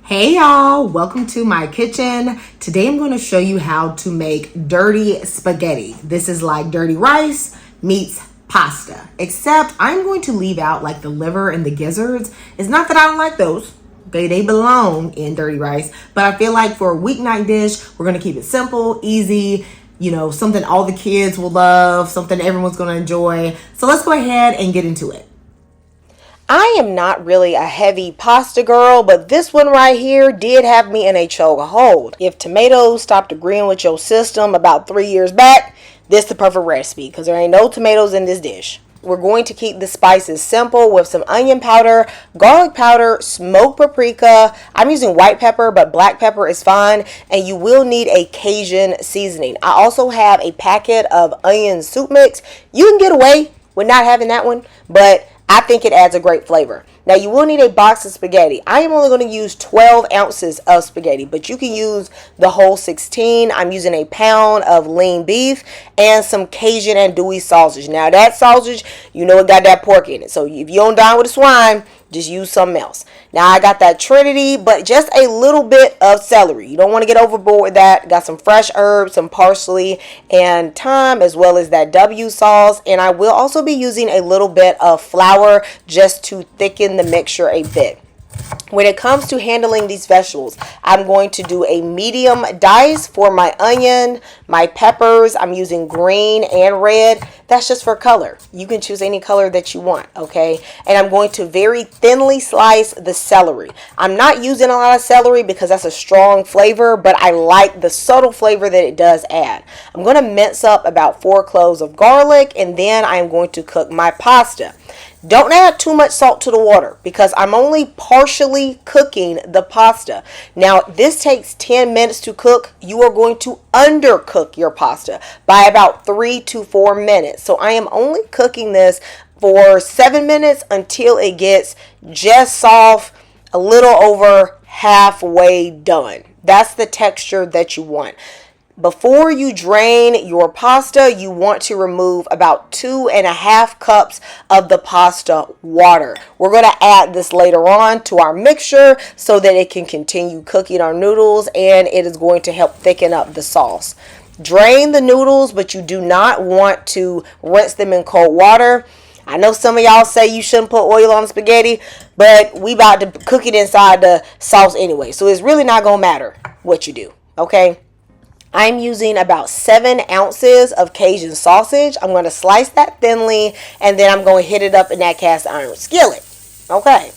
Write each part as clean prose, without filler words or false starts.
Hey y'all, welcome to my kitchen. Today I'm going to show you how to make dirty spaghetti. This is like dirty rice meets pasta, except I'm going to leave out like the liver and the gizzards. It's not that I don't like those. Okay, they belong in dirty rice, but I feel like for a weeknight dish, we're going to keep it simple, easy, something all the kids will love, something everyone's going to enjoy. So let's go ahead and get into it. I am not really a heavy pasta girl, but this one right here did have me in a chokehold. If tomatoes stopped agreeing with your system about 3 years back, this is the perfect recipe because there ain't no tomatoes in this dish. We're going to keep the spices simple with some onion powder, garlic powder, smoked paprika. I'm using white pepper, but black pepper is fine. And you will need a Cajun seasoning. I also have a packet of onion soup mix. You can get away with not having that one, but I think it adds a great flavor. Now you will need a box of spaghetti. I am only going to use 12 ounces of spaghetti, but you can use the whole 16. I'm using a pound of lean beef and some Cajun andouille sausage. Now that sausage, it got that pork in it. So if you don't dine with the swine, just use something else. Now I got that Trinity, but just a little bit of celery. You don't want to get overboard with that. Got some fresh herbs, some parsley and thyme, as well as that W sauce. And I will also be using a little bit of flour just to thicken the mixture a bit. When it comes to handling these vegetables, I'm going to do a medium dice for my onion, my peppers. I'm using green and red. That's just for color. You can choose any color that you want, okay? And I'm going to very thinly slice the celery. I'm not using a lot of celery because that's a strong flavor, but I like the subtle flavor that it does add. I'm going to mince up about 4 cloves of garlic, and then I'm going to cook my pasta. Don't add too much salt to the water because I'm only partially cooking the pasta. Now, this takes 10 minutes to cook. You are going to undercook your pasta by about 3 to 4 minutes. So I am only cooking this for 7 minutes until it gets just soft, a little over halfway done. That's the texture that you want. Before you drain your pasta, you want to remove about 2.5 cups of the pasta water. We're going to add this later on to our mixture so that it can continue cooking our noodles, and it is going to help thicken up the sauce. Drain the noodles, but you do not want to rinse them in cold water. I know some of y'all say you shouldn't put oil on spaghetti, but we about to cook it inside the sauce anyway, so it's really not going to matter what you do, okay? I'm using about 7 ounces of Cajun sausage. I'm going to slice that thinly, and then I'm going to hit it up in that cast iron skillet. Okay,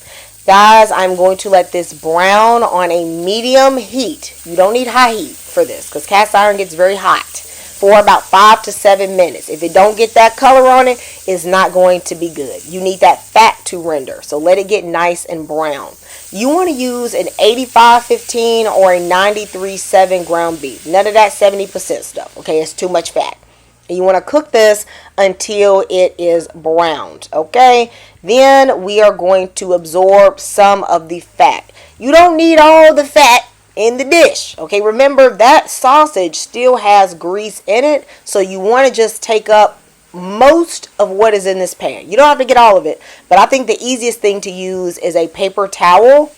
guys, I'm going to let this brown on a medium heat. You don't need high heat for this because cast iron gets very hot, for about 5 to 7 minutes. If it don't get that color on it, it's not going to be good. You need that fat to render, so let it get nice and brown. You want to use an 85-15 or a 93-7 ground beef. None of that 70% stuff, okay? It's too much fat. And you want to cook this until it is browned, okay? Then we are going to absorb some of the fat. You don't need all the fat in the dish, okay? Remember, that sausage still has grease in it, so you want to just take up most of what is in this pan. You don't have to get all of it, but I think the easiest thing to use is a paper towel.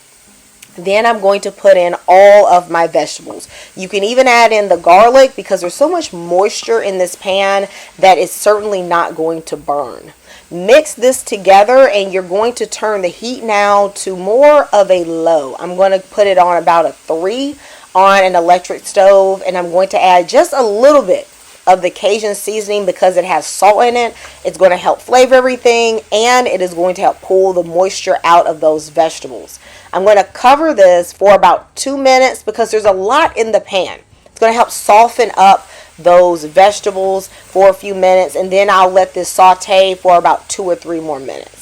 Then I'm going to put in all of my vegetables. You can even add in the garlic because there's so much moisture in this pan that it's certainly not going to burn. Mix this together, and you're going to turn the heat now to more of a low. I'm going to put it on about a 3 on an electric stove, and I'm going to add just a little bit of the Cajun seasoning because it has salt in it. It's going to help flavor everything, and it is going to help pull the moisture out of those vegetables. I'm going to cover this for about 2 minutes because there's a lot in the pan. It's going to help soften up those vegetables for a few minutes, and then I'll let this saute for about 2 or 3 more minutes.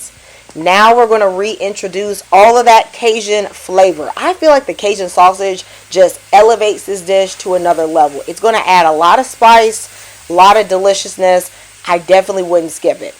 Now we're going to reintroduce all of that Cajun flavor. I feel like the Cajun sausage just elevates this dish to another level. It's going to add a lot of spice, a lot of deliciousness. I definitely wouldn't skip it.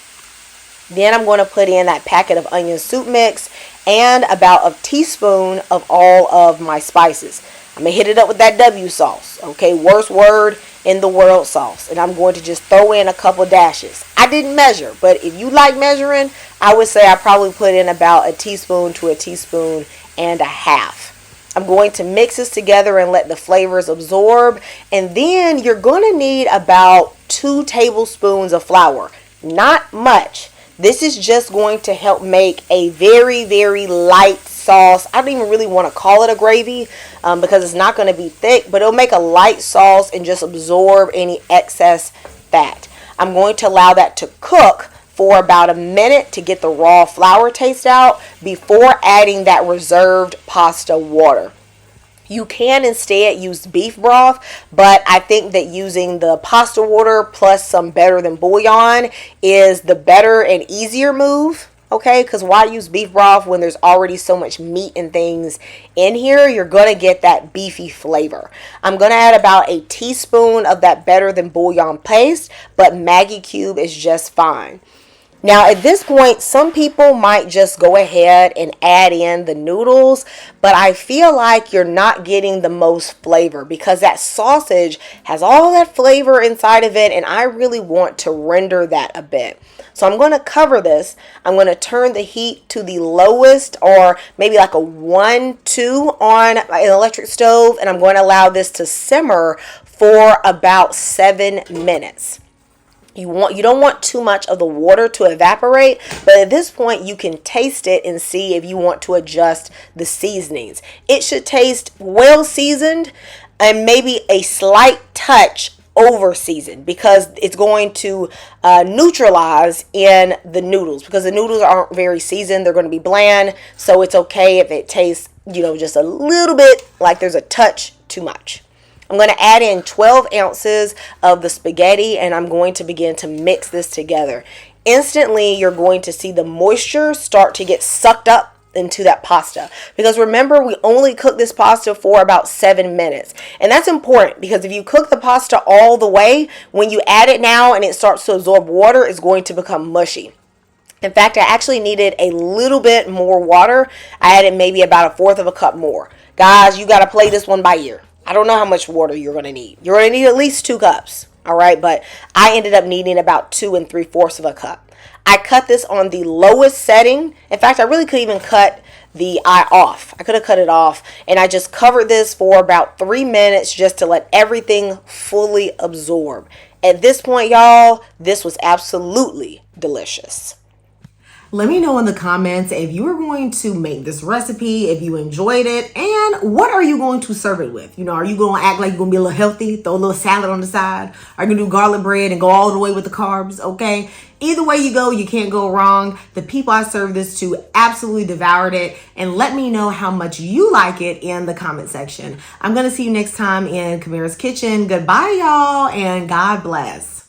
Then I'm going to put in that packet of onion soup mix and about a teaspoon of all of my spices. I'm going to hit it up with that W sauce. Okay, worst word in the world sauce. And I'm going to just throw in a couple dashes. I didn't measure, but if you like measuring, I would say I probably put in about a teaspoon to a teaspoon and a half. I'm going to mix this together and let the flavors absorb. And then you're going to need about 2 tablespoons of flour. Not much. This is just going to help make a very, very light sauce. I don't even really want to call it a gravy because it's not going to be thick, but it'll make a light sauce and just absorb any excess fat. I'm going to allow that to cook for about a minute to get the raw flour taste out before adding that reserved pasta water. You can instead use beef broth, but I think that using the pasta water plus some better than bouillon is the better and easier move. Okay, because why use beef broth when there's already so much meat and things in here? You're going to get that beefy flavor. I'm going to add about a teaspoon of that better than bouillon paste, but Maggi cube is just fine. Now at this point, some people might just go ahead and add in the noodles, but I feel like you're not getting the most flavor because that sausage has all that flavor inside of it, and I really want to render that a bit. So I'm going to cover this. I'm going to turn the heat to the lowest, or maybe like a 1-2 on an electric stove, and I'm going to allow this to simmer for about 7 minutes. You don't want too much of the water to evaporate, but at this point you can taste it and see if you want to adjust the seasonings. It should taste well seasoned and maybe a slight touch over seasoned because it's going to neutralize in the noodles, because the noodles aren't very seasoned. They're going to be bland, so it's okay if it tastes, just a little bit like there's a touch too much. I'm going to add in 12 ounces of the spaghetti, and I'm going to begin to mix this together. Instantly, you're going to see the moisture start to get sucked up into that pasta, because remember, we only cook this pasta for about 7 minutes, and that's important because if you cook the pasta all the way, when you add it now and it starts to absorb water, it's going to become mushy. In fact, I actually needed a little bit more water. I added maybe about 1/4 cup more. Guys, you got to play this one by ear. I don't know how much water you're going to need. You're going to need at least 2 cups. All right. But I ended up needing about 2 3/4 cup. I cut this on the lowest setting. In fact, I really could even cut the eye off. I could have cut it off. And I just covered this for about 3 minutes just to let everything fully absorb. At this point, y'all, this was absolutely delicious. Let me know in the comments if you are going to make this recipe, if you enjoyed it, and what are you going to serve it with? Are you going to act like you're going to be a little healthy, throw a little salad on the side? Are you going to do garlic bread and go all the way with the carbs? Okay. Either way you go, you can't go wrong. The people I served this to absolutely devoured it, and let me know how much you like it in the comment section. I'm going to see you next time in Kamira's Kitchen. Goodbye, y'all, and God bless.